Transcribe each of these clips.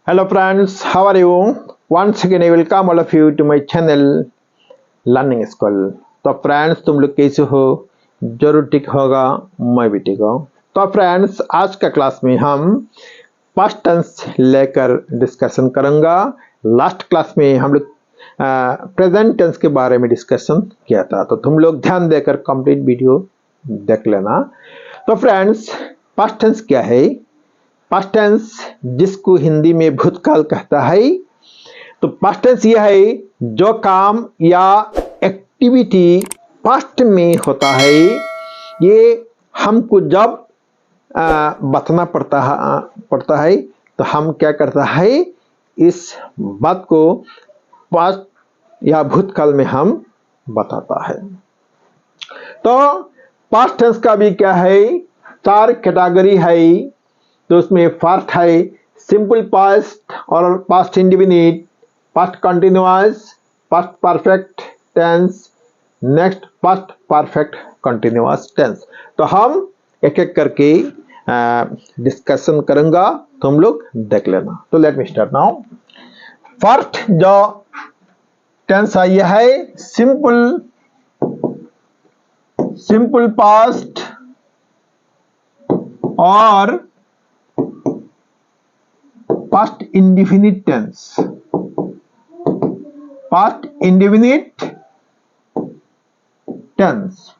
Hello friends, how are you? Once again I welcome all of you to my channel Learning School. तो friends तुम लोग कैसे हो? जरूर ठीक होगा, मैं भी ठीक हूँ। तो फ्रेंड्स आज का क्लास में हम पास्ट टेंस लेकर डिस्कशन करूंगा। लास्ट क्लास में हम लोग प्रेजेंट टेंस के बारे में डिस्कशन किया था, तो तुम लोग ध्यान देकर कंप्लीट वीडियो देख लेना। तो फ्रेंड्स पास्ट टेंस क्या है? पास्ट टेंस जिसको हिंदी में भूतकाल कहता है। तो पास्ट टेंस यह है जो काम या एक्टिविटी पास्ट में होता है। ये हमको जब बताना पड़ता है तो हम क्या करता है, इस बात को पास्ट या भूतकाल में हम बताता है। तो पास्ट टेंस का भी क्या है, 4 कैटेगरी है। तो उसमें फर्स्ट है सिंपल पास्ट और past indefinite, past continuous, past perfect tense, next past perfect continuous tense. तो हम एक एक करके डिस्कशन करूंगा, तुम लोग देख लेना। तो let me start now. First जो टेंस है यह है सिंपल पास्ट और past indefinite tense. Past indefinite tense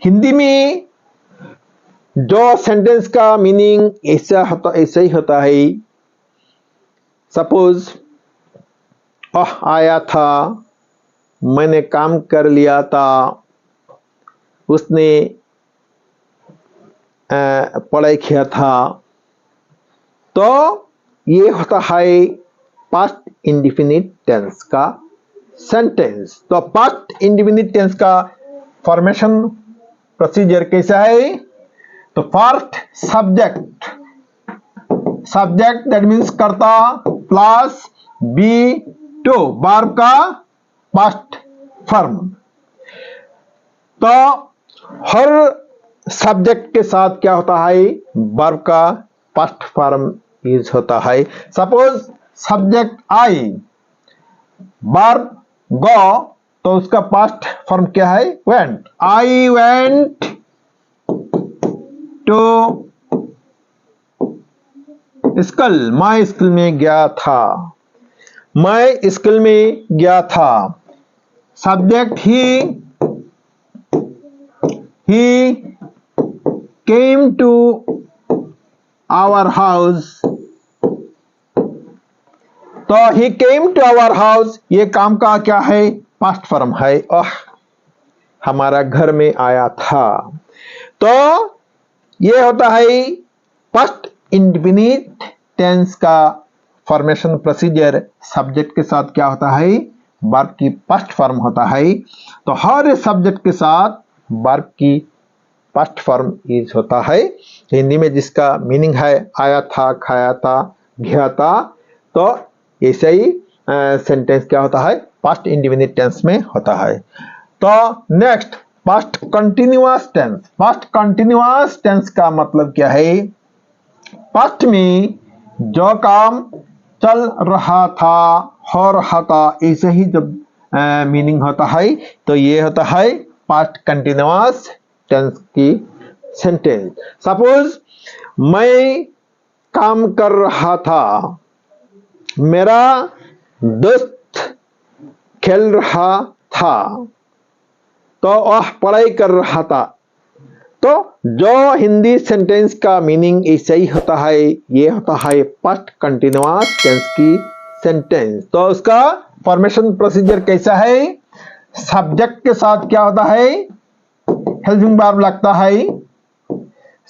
Hindi में जो सेंटेंस का मीनिंग ऐसा ही होता है। सपोज आया था, मैंने काम कर लिया था, उसने पढ़ाई किया था। तो ये होता है पास्ट इंडेफिनिट टेंस का सेंटेंस। तो पास्ट इंडेफिनिट टेंस का फॉर्मेशन प्रोसीजर कैसा है? तो फर्स्ट सब्जेक्ट दैट मीन्स कर्ता प्लस बी टू वर्ब का पास्ट फॉर्म। तो हर सब्जेक्ट के साथ क्या होता है, वर्ब का पास्ट फॉर्म यूज होता है। Suppose subject I, verb go, तो उसका पास्ट फॉर्म क्या है, went. I went to school, मैं स्कूल में गया था, मैं स्कूल में गया था। Subject he came to our house, तो he came to our house, ये काम का क्या है, पास्ट फॉर्म है। हमारा घर में आया था। तो ये होता है पास्ट इंडेफिनिट टेंस का फॉर्मेशन प्रोसीजर। सब्जेक्ट के साथ क्या होता है, वर्ब की पास्ट फॉर्म होता है। तो हर सब्जेक्ट के साथ वर्ब की पास्ट फॉर्म यूज होता है। हिंदी में जिसका मीनिंग है आया था, खाया था, गया था, तो ऐसे ही सेंटेंस क्या होता है, पास्ट इंडेफिनिट टेंस में होता है। तो next past continuous tense. Past continuous tense का मतलब क्या है, पास्ट में जो काम चल रहा था, हो रहा था, ऐसे ही जब मीनिंग होता है, तो ये होता है पास्ट कंटिन्यूअस टेंस की सेंटेंस। सपोज मैं काम कर रहा था, मेरा दोस्त खेल रहा था, तो वह पढ़ाई कर रहा था। तो जो हिंदी सेंटेंस का मीनिंग ऐसा ही होता है, ये होता है पास्ट कंटिन्यूअस टेंस की सेंटेंस। तो उसका फॉर्मेशन प्रोसीजर कैसा है, सब्जेक्ट के साथ क्या होता है, हेल्पिंग वर्ब लगता है।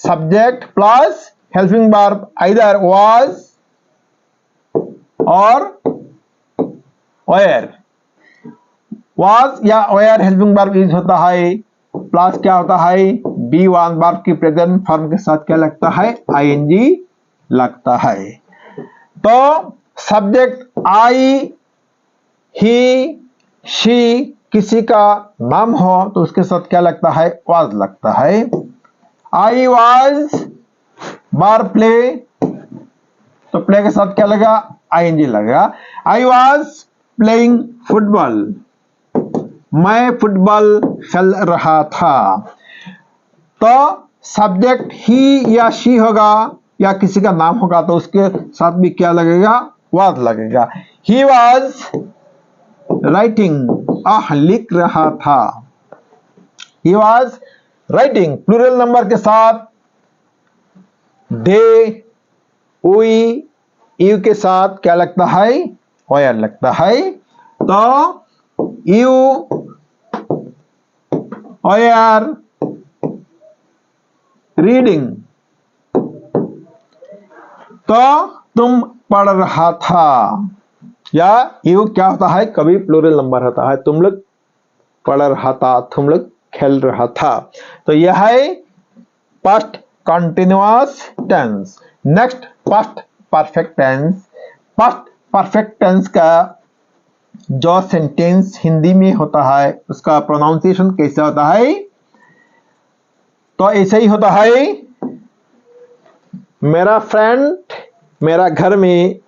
Subject plus helping verb either was और वेयर। वाज या वेयर हेल्पिंग वर्ब यूज होता है, प्लस क्या होता है, बी वन वर्ब की प्रेजेंट फॉर्म के साथ क्या लगता है, आईएनजी लगता है। तो सब्जेक्ट आई, ही, शी, किसी का नाम हो तो उसके साथ क्या लगता है, वाज लगता है। आई वाज वर्ब प्ले, तो प्ले के साथ क्या लगा, आईएनजी लगेगा। आई वॉज प्लेइंग फुटबॉल, मैं फुटबॉल खेल रहा था। तो सब्जेक्ट ही या शी होगा या किसी का नाम होगा तो उसके साथ भी क्या लगेगा, वाज लगेगा। ही वॉज राइटिंग, लिख रहा था। He was writing plural number के साथ दे, वी, यू के साथ क्या लगता है, वेयर लगता है। तो यू वेयर रीडिंग, तो तुम पढ़ रहा था। या यू क्या होता है, कभी प्लूरल नंबर होता है, तुम लोग पढ़ रहा था, तुम लोग खेल रहा था। तो यह है past continuous tense. Next past perfect tense. Past perfect tense का जो सेंटेंस हिंदी में होता है उसका प्रोनाउंसिएशन कैसा होता है, तो ऐसे ही होता है, मेरा फ्रेंड मेरा घर में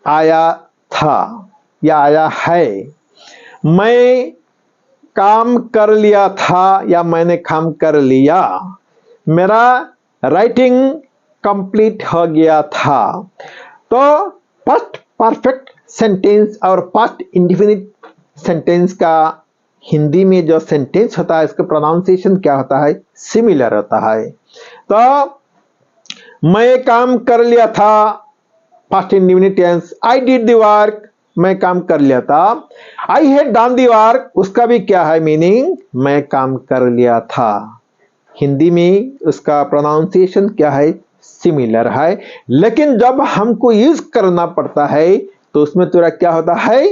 आया था या आया है। मैं काम कर लिया था या मैंने काम कर लिया। मेरा राइटिंग कंप्लीट हो गया था। तो पास्ट परफेक्ट सेंटेंस और पास्ट इंडेफिनिट सेंटेंस का हिंदी में जो सेंटेंस होता है इसका प्रोनाउंसिएशन क्या होता है, सिमिलर होता है। तो मैं काम कर लिया था, past indefinite tense. I did the work, मैं काम कर लिया था। I had done the work, उसका भी क्या है मीनिंग, मैं काम कर लिया था। हिंदी में उसका प्रोनाउंसिएशन क्या है, सिमिलर है। लेकिन जब हमको यूज करना पड़ता है तो उसमें थोड़ा क्या होता है,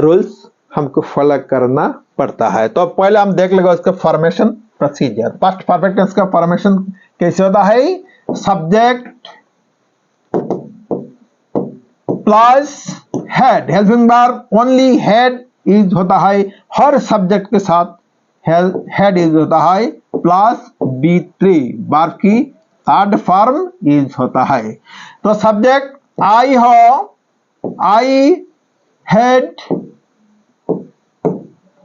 रूल्स हमको फॉलो करना पड़ता है। तो पहले हम देख लेंगे उसका formation procedure. Past perfect tense का फॉर्मेशन कैसे होता है, subject plus had, helping verb only had is होता है, हर सब्जेक्ट के साथ हेड इज होता है, प्लस B3 वर्ब की थर्ड फॉर्म इज होता है। तो सब्जेक्ट आई हो, आई had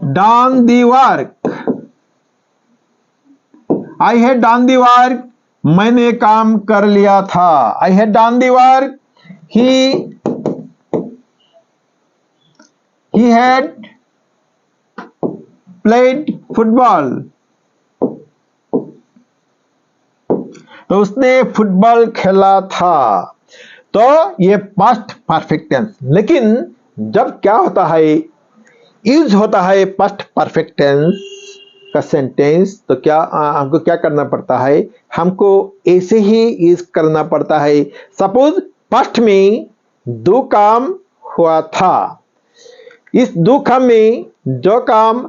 done the work, I had done the work, मैंने काम कर लिया था। I had done the work, he had played football, तो उसने फुटबॉल खेला था। तो ये पास्ट परफेक्ट टेंस। लेकिन जब क्या होता है, यूज होता है पास्ट परफेक्ट टेंस का सेंटेंस, तो क्या हमको क्या करना पड़ता है, हमको ऐसे ही यूज करना पड़ता है। सपोज पास्ट में दो काम हुआ था, इस दो काम में जो काम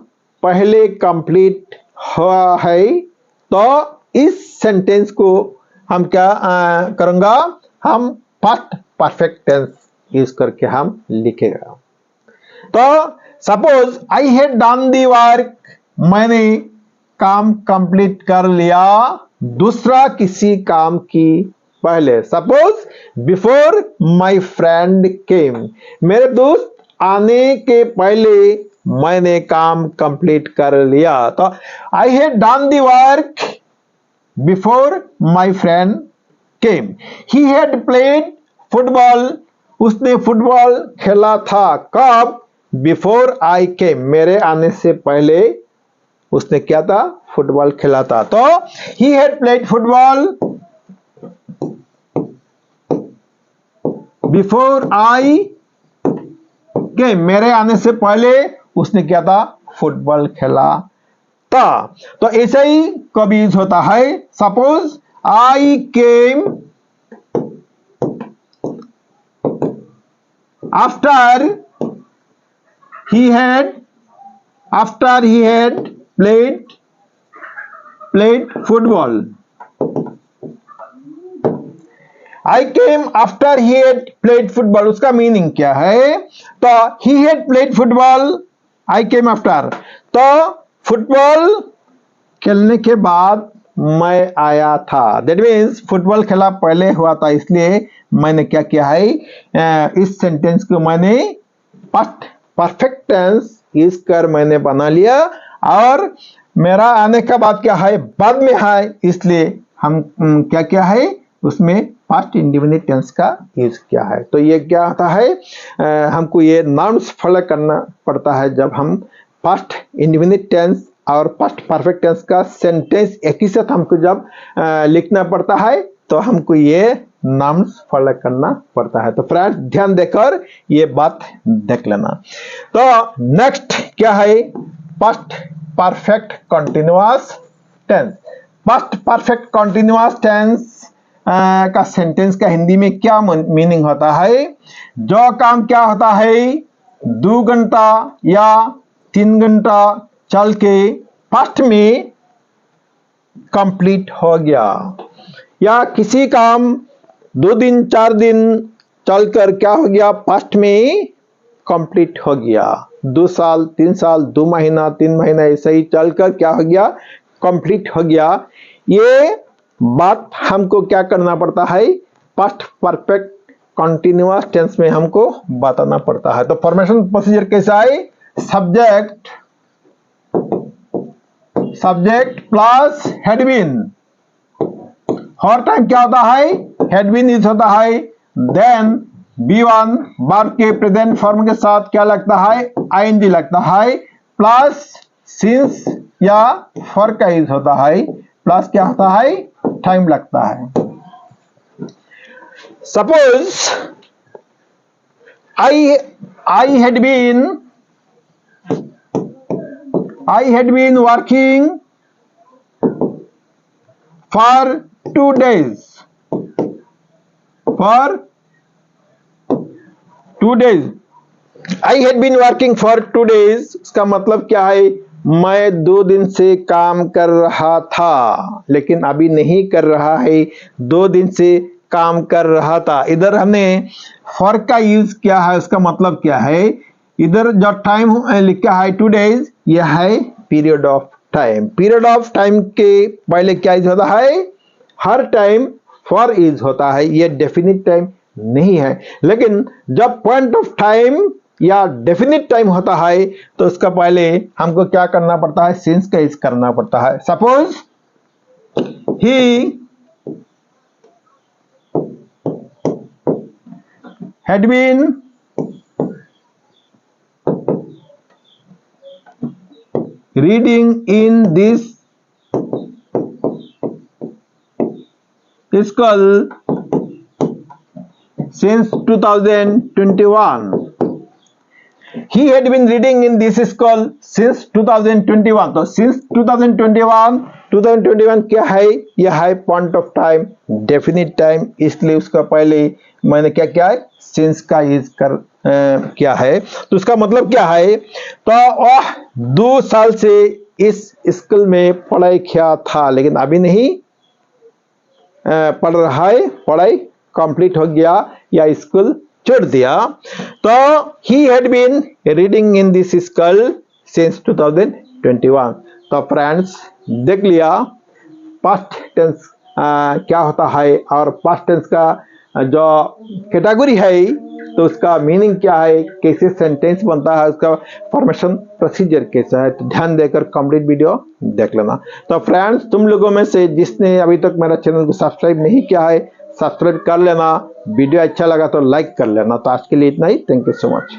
पहले कंप्लीट हुआ है, तो इस सेंटेंस को हम क्या करूंगा, हम पास्ट परफेक्ट टेंस यूज करके हम लिखेगा। तो suppose I had done the work, मैंने काम कंप्लीट कर लिया दूसरा किसी काम की पहले। सपोज बिफोर माय फ्रेंड केम, मेरे दोस्त आने के पहले मैंने काम कंप्लीट कर लिया। तो आई had done the work before my friend came. He had played football, उसने फुटबॉल खेला था। कब, बिफोर आई केम, मेरे आने से पहले उसने क्या था, फुटबॉल खेला था। तो he had played football before I came, मेरे आने से पहले उसने क्या था, फुटबॉल खेला था। तो ऐसे ही कभी यूज होता है। Suppose I came after he had played football. I came after he had played football, उसका मीनिंग क्या है, तो he had played football, I came after। तो फुटबॉल खेलने के बाद मैं आया था। दैट मीन्स फुटबॉल खेला पहले हुआ था, इसलिए मैंने क्या किया है, इस सेंटेंस को मैंने पास्ट परफेक्ट टेंस यूज कर मैंने बना लिया, और मेरा आने का बाद क्या है, बाद में है, इसलिए हम क्या किया है, उसमें पास्ट इंडेफिनिट टेंस का यूज किया है। तो ये क्या होता है, हमको ये नाउन्स फॉलो करना पड़ता है जब हम पास्ट इंडेफिनिट टेंस और पास्ट परफेक्ट टेंस का सेंटेंस एक ही साथ हमको जब लिखना पड़ता है, तो हमको ये नाउन्स फॉलो करना पड़ता है। तो फ्रेंड्स ध्यान देकर ये बात देख लेना। तो नेक्स्ट क्या है, past perfect continuous tense. Past perfect continuous tense का सेंटेंस का हिंदी में क्या मीनिंग होता है, जो काम क्या होता है 2 घंटा या 3 घंटा चल के पास्ट में कंप्लीट हो गया, या किसी काम 2 दिन 4 दिन चलकर क्या हो गया, पास्ट में कंप्लीट हो गया। 2 साल 3 साल 2 महीना 3 महीना ऐसे ही चलकर क्या हो गया, कंप्लीट हो गया। ये बात हमको क्या करना पड़ता है, पास्ट परफेक्ट कंटिन्यूअस टेंस में हमको बताना पड़ता है। तो फॉर्मेशन प्रोसीजर कैसा है, सब्जेक्ट प्लस हेड बीन। हर टाइम क्या होता है, हेड बीन यूज होता है, देन B1 वर्ब के प्रेजेंट फॉर्म के साथ क्या लगता है, ing लगता है, प्लस सिंस या फॉर का यूज होता है, प्लस क्या होता है, टाइम लगता है। Suppose I had been working for 2 days. I had been working for 2 days, इसका मतलब क्या है, मैं 2 दिन से काम कर रहा था, लेकिन अभी नहीं कर रहा है, 2 दिन से काम कर रहा था। इधर हमने फॉर का यूज किया है, उसका मतलब क्या है, इधर जो टाइम लिखा है 2 डेज, यह है period of time. Period of time के पहले क्या यूज होता है, हर टाइम फॉर यूज होता है, यह डेफिनिट टाइम नहीं है। लेकिन जब पॉइंट ऑफ टाइम या डेफिनिट टाइम होता है, तो उसका पहले हमको क्या करना पड़ता है, सिंस का यूज करना पड़ता है। Suppose he had been reading in this school since 2021. He had been reading in this school since 2021. तो since 2021 क्या है, यह है point of time, definite time, इसलिए उसका पहले मैंने क्या किया है, सिंस का यूज कर क्या है। तो उसका मतलब क्या है, तो वह 2 साल से इस स्कूल में पढ़ाई किया था, लेकिन अभी नहीं पढ़ रहा है, पढ़ाई कंप्लीट हो गया या स्कूल छोड़ दिया। तो he had been reading in this school since 2021। तो फ्रेंड्स देख लिया पास्ट टेंस क्या होता है, और पास्ट टेंस का जो कैटेगरी है, तो उसका मीनिंग क्या है, कैसे सेंटेंस बनता है, उसका फॉर्मेशन प्रोसीजर कैसा है। तो ध्यान देकर कंप्लीट वीडियो देख लेना। तो फ्रेंड्स तुम लोगों में से जिसने अभी तक मेरा चैनल को सब्सक्राइब नहीं किया है, सब्सक्राइब कर लेना। वीडियो अच्छा लगा तो लाइक कर लेना। तो आज के लिए इतना ही। Thank you so much.